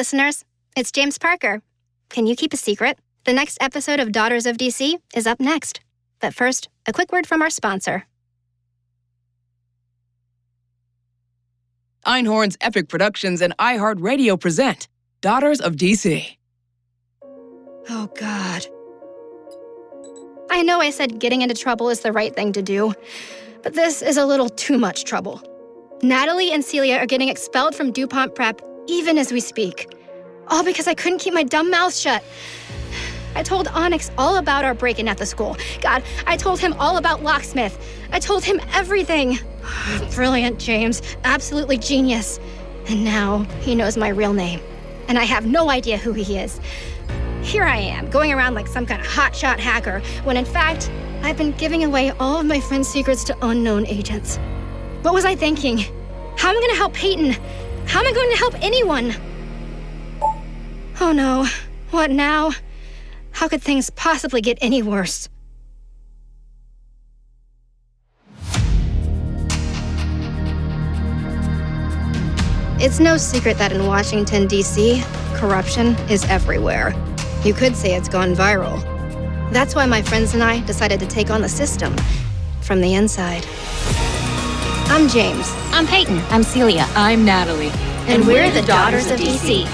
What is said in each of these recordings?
listeners. It's Jaymes Parker. Can you keep a secret? The next episode of Daughters of DC is up next. But first, a quick word from our sponsor. Einhorn's Epic Productions and iHeartRadio present Daughters of DC. Oh, God. I know I said getting into trouble is the right thing to do, but this is a little too much trouble. Natalie and Celia are getting expelled from DuPont Prep even as we speak. All because I couldn't keep my dumb mouth shut. I told Onyx all about our break-in at the school. God, I told him all about Lockesmith. I told him everything. Brilliant, Jaymes. Absolutely genius. And now he knows my real name. And I have no idea who he is. Here I am, going around like some kind of hotshot hacker, when in fact, I've been giving away all of my friends' secrets to unknown agents. What was I thinking? How am I going to help Peyton? How am I going to help anyone? Oh no, what now? How could things possibly get any worse? It's no secret that in Washington, D.C., corruption is everywhere. You could say it's gone viral. That's why my friends and I decided to take on the system from the inside. I'm Jaymes. I'm Peyton. I'm Celia. I'm Natalie. And we're the Daughters of DC.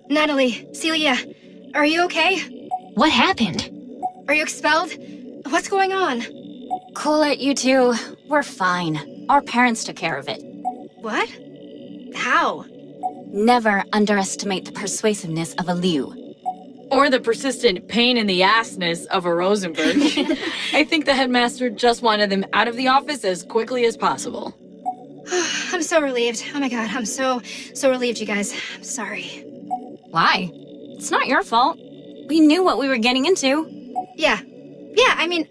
Natalie, Celia, are you okay? What happened? Are you expelled? What's going on? Cool it, you two. We're fine. Our parents took care of it. What? How? Never underestimate the persuasiveness of a Liu. Or the persistent pain in the assness of a Rosenberg. I think the headmaster just wanted them out of the office as quickly as possible. I'm so relieved. Oh my God, I'm so relieved, you guys. I'm sorry. Why? It's not your fault. We knew what we were getting into. Yeah, I mean,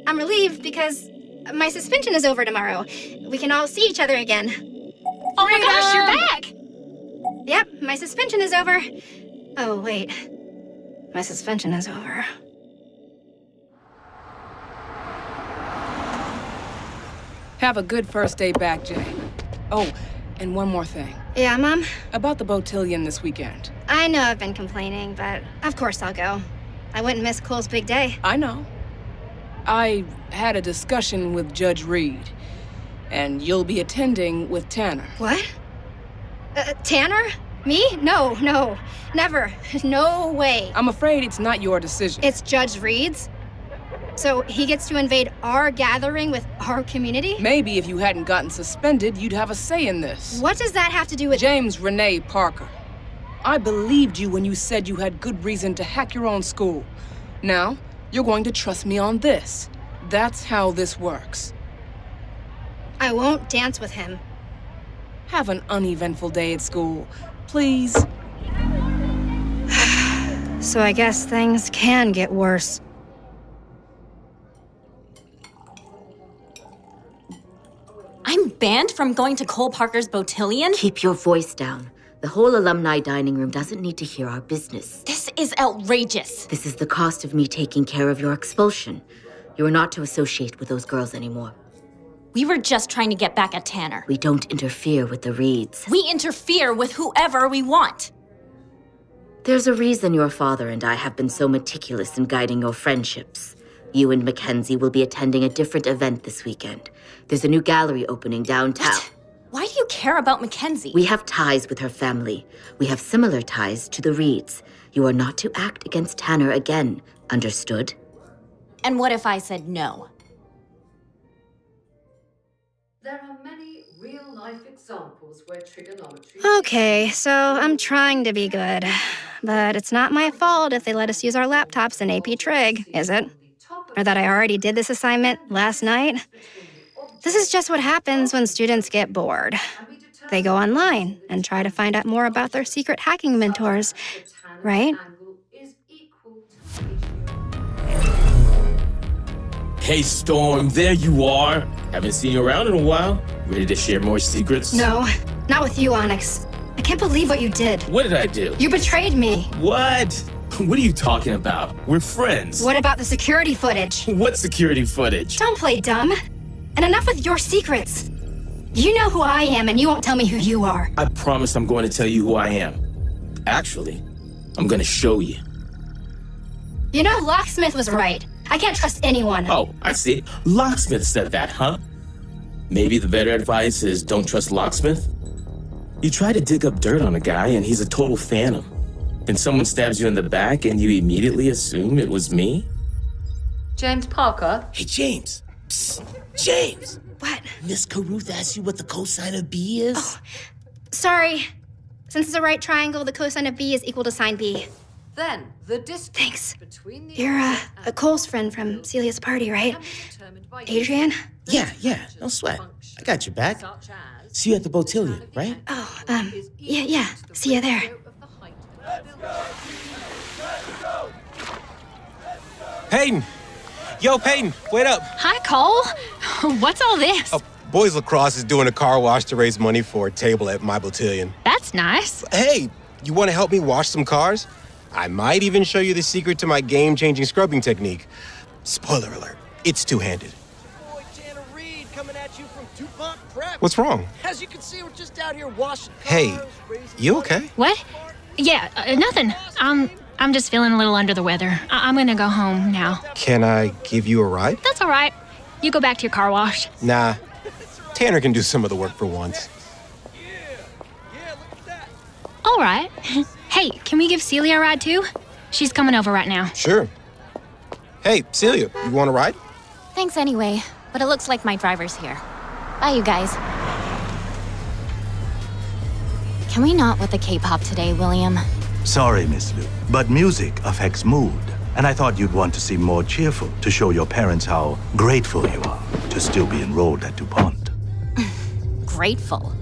I'm relieved because my suspension is over tomorrow. We can all see each other again. Oh my gosh, you're back! Yep, my suspension is over. Oh, wait. My suspension is over. Have a good first day back, Jay. Oh, and one more thing. Yeah, Mom? About the botillion this weekend. I know I've been complaining, but of course I'll go. I wouldn't miss Cole's big day. I know. I had a discussion with Judge Reed, and you'll be attending with Tanner. What? Tanner? Me? No, never. No way. I'm afraid it's not your decision. It's Judge Reed's? So he gets to invade our gathering with our community? Maybe if you hadn't gotten suspended, you'd have a say in this. What does that have to do with— Jaymes Renee Parker. I believed you when you said you had good reason to hack your own school. Now, you're going to trust me on this. That's how this works. I won't dance with him. Have an uneventful day at school, please. So I guess things can get worse. I'm banned from going to Cole Parker's botillion? Keep your voice down. The whole alumni dining room doesn't need to hear our business. This is outrageous. This is the cost of me taking care of your expulsion. You are not to associate with those girls anymore. We were just trying to get back at Tanner. We don't interfere with the Reeds. We interfere with whoever we want. There's a reason your father and I have been so meticulous in guiding your friendships. You and Mackenzie will be attending a different event this weekend. There's a new gallery opening downtown. What? Why do you care about Mackenzie? We have ties with her family. We have similar ties to the Reeds. You are not to act against Tanner again. Understood? And what if I said no? There are many real-life examples where trigonometry... Okay, so I'm trying to be good. But it's not my fault if they let us use our laptops in AP Trig, is it? Or that I already did this assignment last night? This is just what happens when students get bored. They go online and try to find out more about their secret hacking mentors, right? Hey, Storm, there you are. Haven't seen you around in a while. Ready to share more secrets? No, not with you, Onyx. I can't believe what you did. What did I do? You betrayed me. What? What are you talking about? We're friends. What about the security footage? What security footage? Don't play dumb. And enough with your secrets. You know who I am, and you won't tell me who you are. I promise I'm going to tell you who I am. Actually, I'm going to show you. You know, Locksmith was right. I can't trust anyone. Oh, I see. Locksmith said that, huh? Maybe the better advice is don't trust Locksmith? You try to dig up dirt on a guy and he's a total phantom. And someone stabs you in the back and you immediately assume it was me? James Parker? Hey, James. Psst. James! What? Miss Caruth asked you what the cosine of B is? Oh, sorry. Since it's a right triangle, the cosine of B is equal to sine B. Then, the distance Thanks. between the You're, axis a Cole's friend from Celia's party, right? can be determined by Adrian? Yeah, no sweat. I got your back. such as See you at the Botillion, right? Oh, yeah. See you there. Peyton! Yo, Peyton, wait up. Hi, Cole. What's all this? Boys Lacrosse is doing a car wash to raise money for a table at my Botillion. That's nice. Hey, you want to help me wash some cars? I might even show you the secret to my game-changing scrubbing technique. Spoiler alert, it's two-handed. Boy, Tanner Reed coming at you from DuPont Prep. What's wrong? As you can see, we're just out here washing cars. Hey, raising you money. okay? What? Yeah, nothing. I'm just feeling a little under the weather. I'm gonna go home now. Can I give you a ride? That's all right. You go back to your car wash. Nah, Tanner can do some of the work for once. Yeah, look at that. All right. Hey, can we give Celia a ride too? She's coming over right now. Sure. Hey, Celia, you want a ride? Thanks anyway, but it looks like my driver's here. Bye, you guys. Can we not with the K-pop today, William? Sorry, Miss Liu, but music affects mood. And I thought you'd want to seem more cheerful to show your parents how grateful you are to still be enrolled at DuPont. Grateful.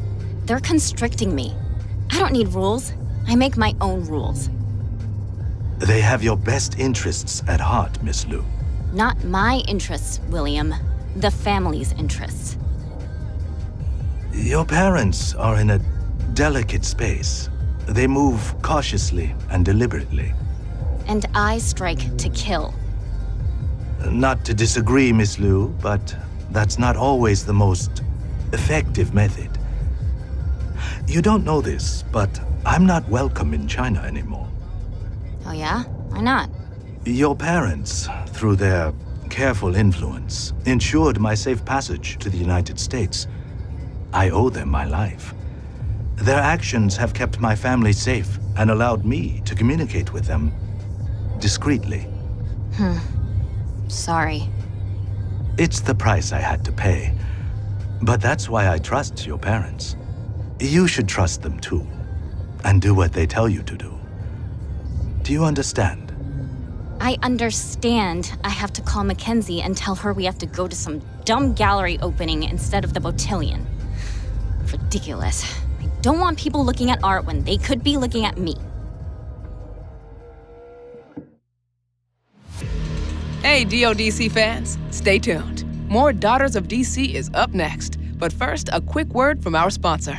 They're constricting me. I don't need rules. I make my own rules. They have your best interests at heart, Miss Liu. Not my interests, William. The family's interests. Your parents are in a delicate space. They move cautiously and deliberately. And I strike to kill. Not to disagree, Miss Liu, but that's not always the most effective method. You don't know this, but I'm not welcome in China anymore. Oh yeah? Why not? Your parents, through their careful influence, ensured my safe passage to the United States. I owe them my life. Their actions have kept my family safe and allowed me to communicate with them discreetly. Sorry. It's the price I had to pay. But that's why I trust your parents. You should trust them too, and do what they tell you to do. Do you understand? I understand I have to call Mackenzie and tell her we have to go to some dumb gallery opening instead of the Botillion. Ridiculous. I don't want people looking at art when they could be looking at me. Hey, DODC fans, stay tuned. More Daughters of DC is up next. But first, a quick word from our sponsor.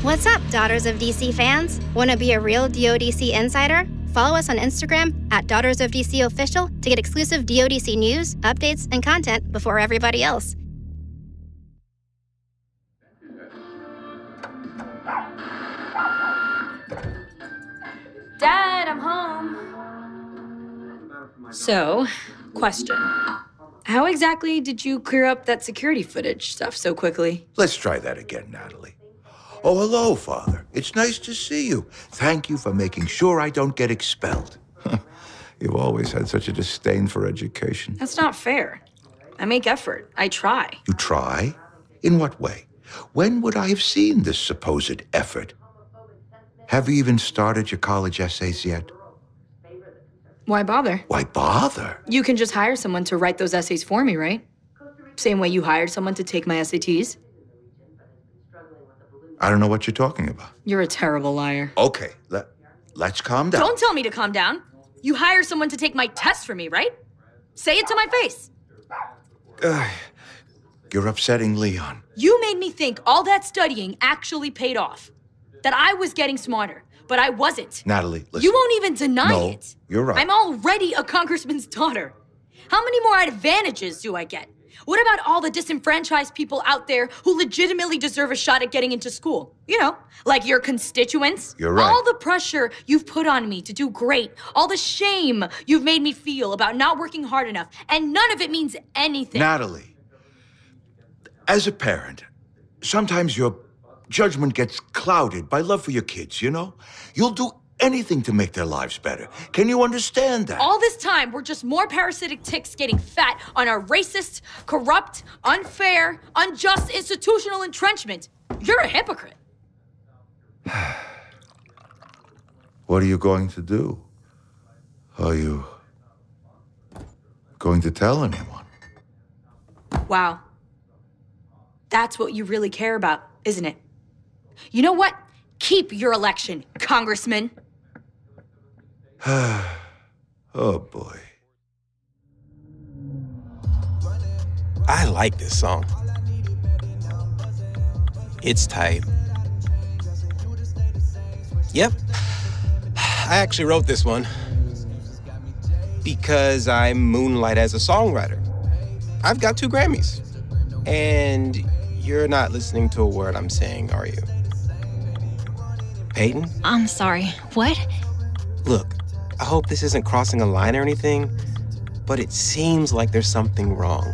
What's up, Daughters of DC fans? Want to be a real DODC insider? Follow us on Instagram at Daughters of DC Official to get exclusive DODC news, updates, and content before everybody else. Dad, I'm home. So, question. How exactly did you clear up that security footage stuff so quickly? Let's try that again, Natalie. Oh, hello, Father. It's nice to see you. Thank you for making sure I don't get expelled. You've always had such a disdain for education. That's not fair. I make effort. I try. You try? In what way? When would I have seen this supposed effort? Have you even started your college essays yet? Why bother? Why bother? You can just hire someone to write those essays for me, right? Same way you hired someone to take my SATs. I don't know what you're talking about. You're a terrible liar. Okay, let's calm down. Don't tell me to calm down. You hire someone to take my tests for me, right? Say it to my face. You're upsetting Leon. You made me think all that studying actually paid off. That I was getting smarter, but I wasn't. Natalie, listen. You won't even deny it. You're right. I'm already a congressman's daughter. How many more advantages do I get? What about all the disenfranchised people out there who legitimately deserve a shot at getting into school? You know, like your constituents. You're right. All the pressure you've put on me to do great, all the shame you've made me feel about not working hard enough, and none of it means anything. Natalie, as a parent, sometimes your judgment gets clouded by love for your kids, you know? You'll do anything to make their lives better. Can you understand that? All this time, we're just more parasitic ticks getting fat on our racist, corrupt, unfair, unjust institutional entrenchment. You're a hypocrite. What are you going to do? Are you going to tell anyone? Wow. That's what you really care about, isn't it? You know what? Keep your election, Congressman. Oh, boy. I like this song. It's tight. Yep. I actually wrote this one because I moonlight as a songwriter. I've got 2 Grammys. And you're not listening to a word I'm saying, are you? Peyton? I'm sorry. What? Look, I hope this isn't crossing a line or anything, but it seems like there's something wrong.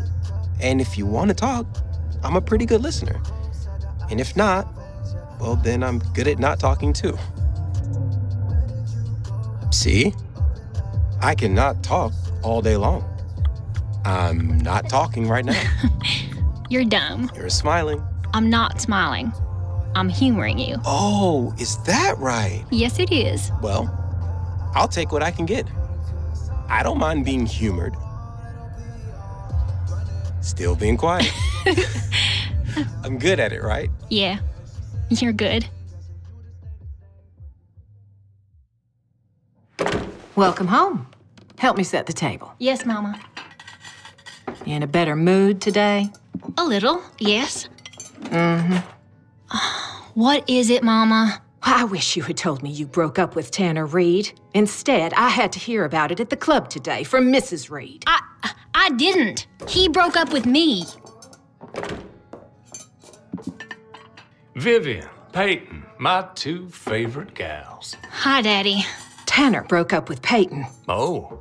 And if you want to talk, I'm a pretty good listener. And if not, well, then I'm good at not talking too. See? I cannot talk all day long. I'm not talking right now. You're dumb. You're smiling. I'm not smiling. I'm humoring you. Oh, is that right? Yes, it is. Well, I'll take what I can get. I don't mind being humored. Still being quiet. I'm good at it, right? Yeah, you're good. Welcome home. Help me set the table. Yes, Mama. You in a better mood today? A little, yes. Mm-hmm. What is it, Mama? I wish you had told me you broke up with Tanner Reed. Instead, I had to hear about it at the club today from Mrs. Reed. I didn't. He broke up with me. Vivian, Peyton, my 2 favorite gals. Hi, Daddy. Tanner broke up with Peyton. Oh,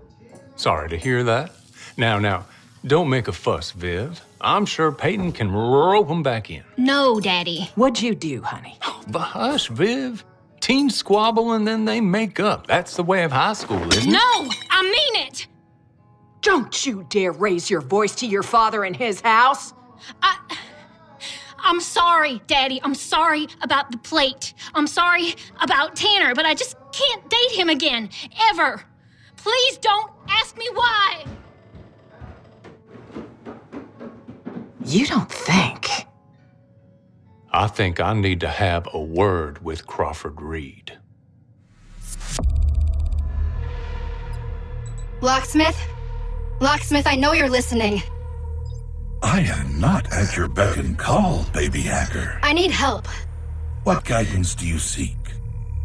sorry to hear that. Now, don't make a fuss, Viv. I'm sure Peyton can rope them back in. No, Daddy. What'd you do, honey? But hush, Viv. Teens squabble and then they make up. That's the way of high school, isn't it? No, I mean it. Don't you dare raise your voice to your father in his house. I'm sorry, Daddy. I'm sorry about the plate. I'm sorry about Tanner, but I just can't date him again, ever. Please don't ask me why. You don't think? I think I need to have a word with Crawford Reed. Locksmith? Locksmith, I know you're listening. I am not at your beck and call, baby hacker. I need help. What guidance do you seek?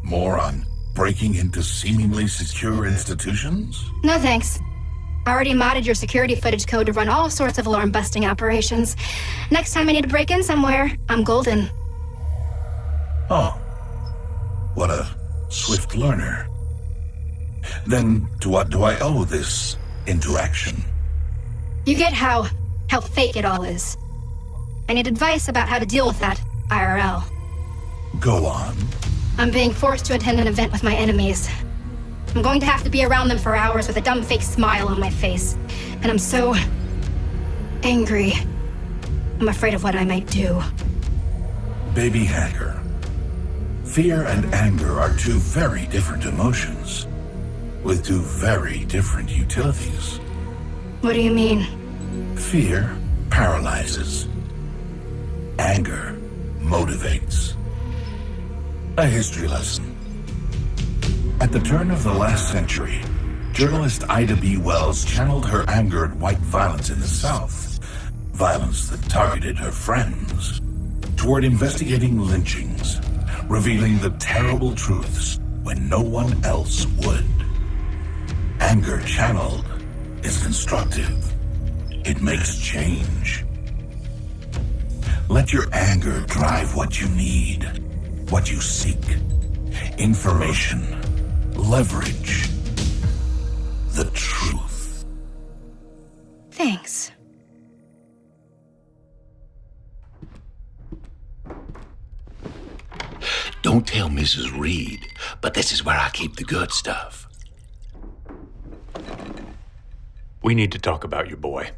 More on breaking into seemingly secure institutions? No thanks. I already modded your security footage code to run all sorts of alarm-busting operations. Next time I need to break in somewhere, I'm golden. Oh, what a swift learner. Then to what do I owe this interaction? You get how fake it all is. I need advice about how to deal with that, IRL. Go on. I'm being forced to attend an event with my enemies. I'm going to have to be around them for hours with a dumb fake smile on my face. And I'm so angry. I'm afraid of what I might do. Baby hacker. Fear and anger are 2 very different emotions, with 2 very different utilities. What do you mean? Fear paralyzes. Anger motivates. A history lesson. At the turn of the last century, journalist Ida B. Wells channeled her anger at white violence in the South, violence that targeted her friends, toward investigating lynchings, revealing the terrible truths when no one else would. Anger channeled is constructive. It makes change. Let your anger drive what you need, what you seek. Information, leverage, the truth. Thanks. Don't tell Mrs. Reed, but this is where I keep the good stuff. We need to talk about your boy.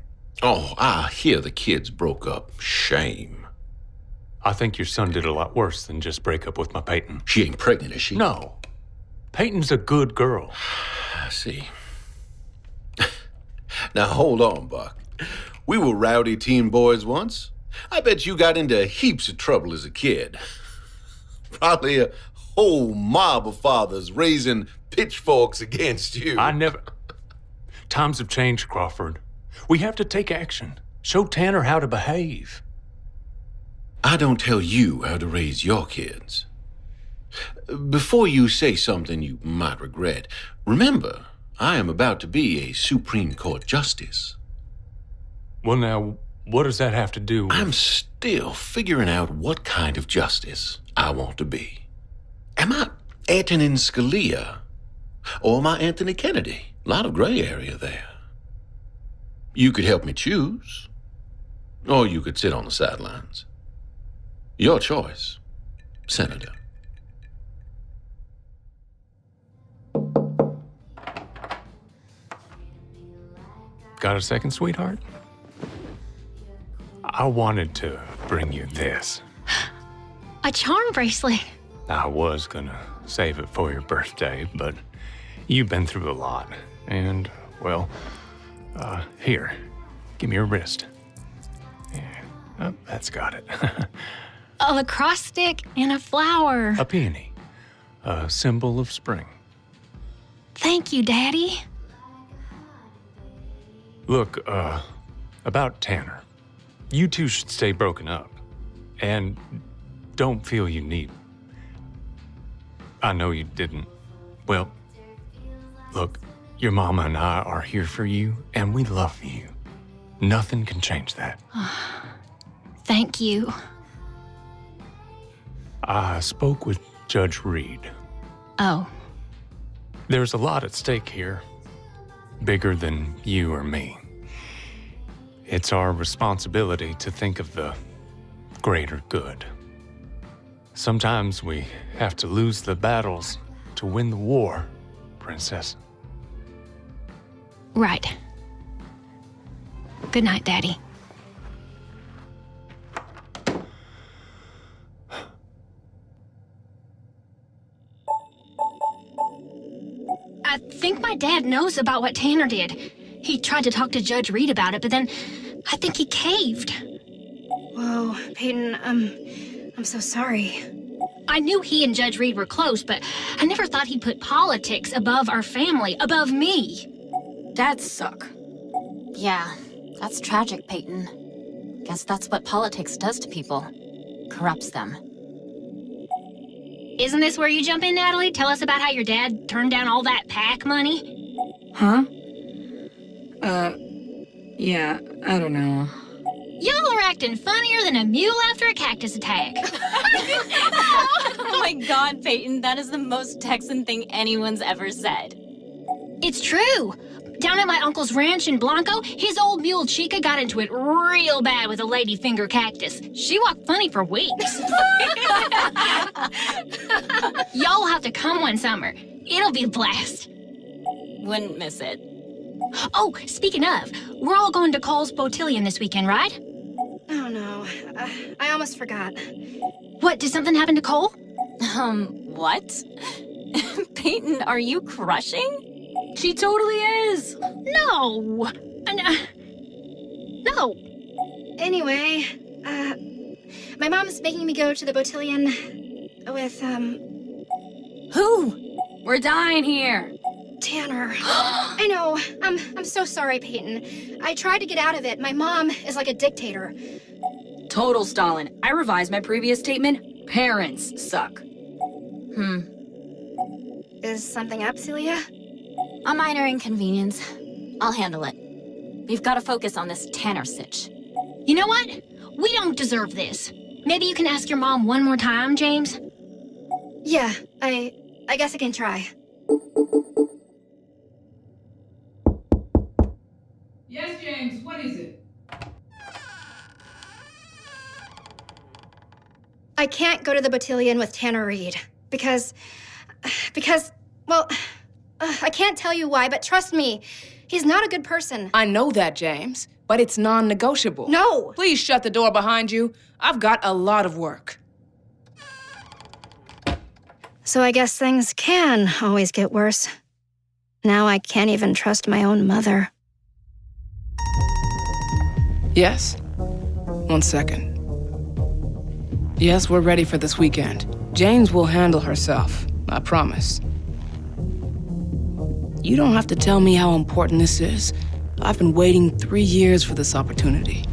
Oh, I hear the kids broke up. Shame. I think your son did a lot worse than just break up with my Peyton. She ain't pregnant, is she? No. Peyton's a good girl. I see. Now, hold on, Buck. We were rowdy teen boys once. I bet you got into heaps of trouble as a kid. Probably a whole mob of fathers raising pitchforks against you. I never... Times have changed, Crawford. We have to take action. Show Tanner how to behave. I don't tell you how to raise your kids. Before you say something you might regret, remember, I am about to be a Supreme Court justice. Well, now, what does that have to do with... I'm still figuring out what kind of justice I want to be. Am I Antonin Scalia? Or am I Anthony Kennedy? A lot of gray area there. You could help me choose. Or you could sit on the sidelines. Your choice, Senator. Got a second, sweetheart? I wanted to bring you this. A charm bracelet. I was gonna save it for your birthday, but you've been through a lot. And, well, here, give me your wrist. Yeah, oh, that's got it. A lacrosse stick and a flower. A peony, a symbol of spring. Thank you, Daddy. Look, about Tanner. You two should stay broken up. And don't feel you need... I know you didn't. Well, look, your mama and I are here for you, and we love you. Nothing can change that. Thank you. I spoke with Judge Reed. Oh. There's a lot at stake here. Bigger than you or me. It's our responsibility to think of the greater good. Sometimes we have to lose the battles to win the war, Princess. Right. Good night, Daddy. I think my dad knows about what Tanner did. He tried to talk to Judge Reed about it, but then I think he caved. Whoa, Peyton, I'm so sorry. I knew he and Judge Reed were close, but I never thought he'd put politics above our family, above me. Dads suck. Yeah, that's tragic, Peyton. Guess that's what politics does to people. Corrupts them. Isn't this where you jump in, Natalie? Tell us about how your dad turned down all that PAC money? Huh? Yeah, I don't know. Y'all are acting funnier than a mule after a cactus attack. Oh my God, Peyton, that is the most Texan thing anyone's ever said. It's true. Down at my uncle's ranch in Blanco, his old mule Chica got into it real bad with a ladyfinger cactus. She walked funny for weeks. Y'all will have to come one summer. It'll be a blast. Wouldn't miss it. Oh, speaking of, we're all going to Cole's Botillion this weekend, right? Oh, no. I almost forgot. What, did something happen to Cole? What? Peyton, are you crushing? She totally is. No. No. Anyway, my mom's making me go to the Botillion with, Who? We're dying here. Tanner. I know. I'm so sorry, Peyton. I tried to get out of it. My mom is like a dictator. Total Stalin. I revised my previous statement. Parents suck. Is something up, Celia? A minor inconvenience. I'll handle it. We've got to focus on this Tanner sitch. You know what? We don't deserve this. Maybe you can ask your mom one more time, Jaymes? Yeah, I guess I can try. Yes, James, what is it? I can't go to the Botillion with Tanner Reed because, well, I can't tell you why, but trust me, he's not a good person. I know that, James, but it's non-negotiable. No! Please shut the door behind you. I've got a lot of work. So I guess things can always get worse. Now I can't even trust my own mother. Yes? 1 second. Yes, we're ready for this weekend. Jaymes will handle herself, I promise. You don't have to tell me how important this is. I've been waiting 3 years for this opportunity.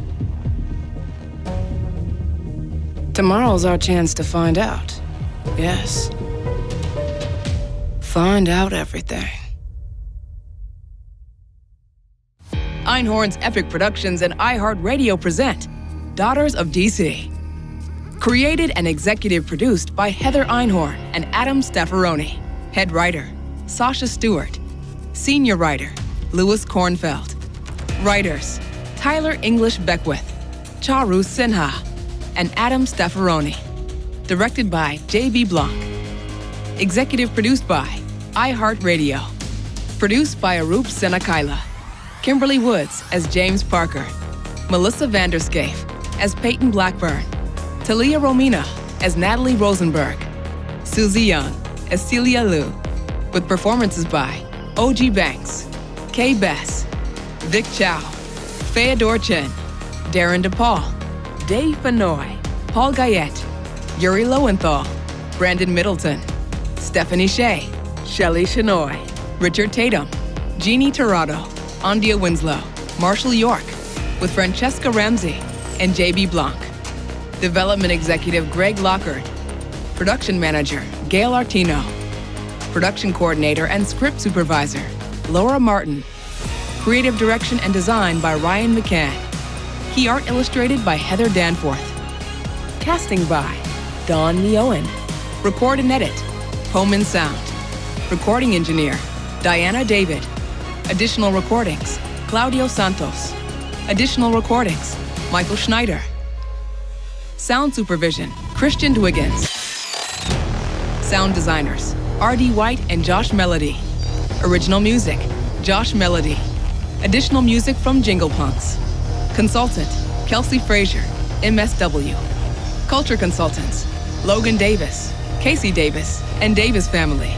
Tomorrow's our chance to find out. Yes. Find out everything. Einhorn's Epic Productions and iHeartRadio present Daughters of DC. Created and executive produced by Heather Einhorn and Adam Staffaroni. Head writer, Sasha Stewart. Senior writer, Louis Kornfeld. Writers, Tyler English Beckwith, Charu Sinha, and Adam Staffaroni. Directed by J.B. Blanc. Executive produced by iHeartRadio. Produced by Arup Senakaila. Kimberly Woods as Jaymes Parker. Melissa Vanderscafe as Peyton Blackburn. Talia Romina as Natalie Rosenberg. Susie Young as Celia Liu. With performances by O.G. Banks, Kay Bess, Vic Chow, Feodor Chen, Darren DePaul, Dave Fenoy, Paul Guyette, Yuri Lowenthal, Brandon Middleton, Stephanie Shea, Shelley Shenoy, Richard Tatum, Jeannie Tirado, Andia Winslow, Marshall York, with Francesca Ramsey and J.B. Blanc. Development Executive Greg Lockard. Production Manager Gail Artino. Production Coordinator and Script Supervisor Laura Martin. Creative Direction and Design by Ryan McCann. Key Art Illustrated by Heather Danforth. Casting by Dawn Neowen. Record and Edit Pullman Sound. Recording Engineer Diana David. Additional recordings Claudio Santos. Additional recordings Michael Schneider. Sound Supervision Christian Dwiggins. Sound Designers R.D. White and Josh Melody. Original Music Josh Melody. Additional music from Jingle Punks. Consultant Kelsey Frazier, MSW. Culture Consultants Logan Davis, Casey Davis, and Davis family.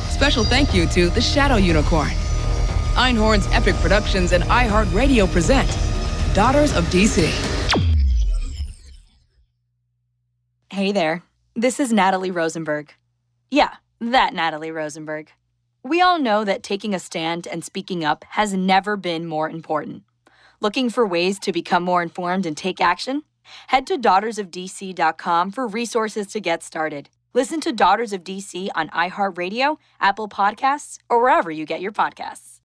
Special thank you to The Shadow Unicorn. Einhorn's Epic Productions and iHeartRadio present Daughters of DC. Hey there, this is Natalie Rosenberg. Yeah, that Natalie Rosenberg. We all know that taking a stand and speaking up has never been more important. Looking for ways to become more informed and take action? Head to daughtersofdc.com for resources to get started. Listen to Daughters of DC on iHeartRadio, Apple Podcasts, or wherever you get your podcasts.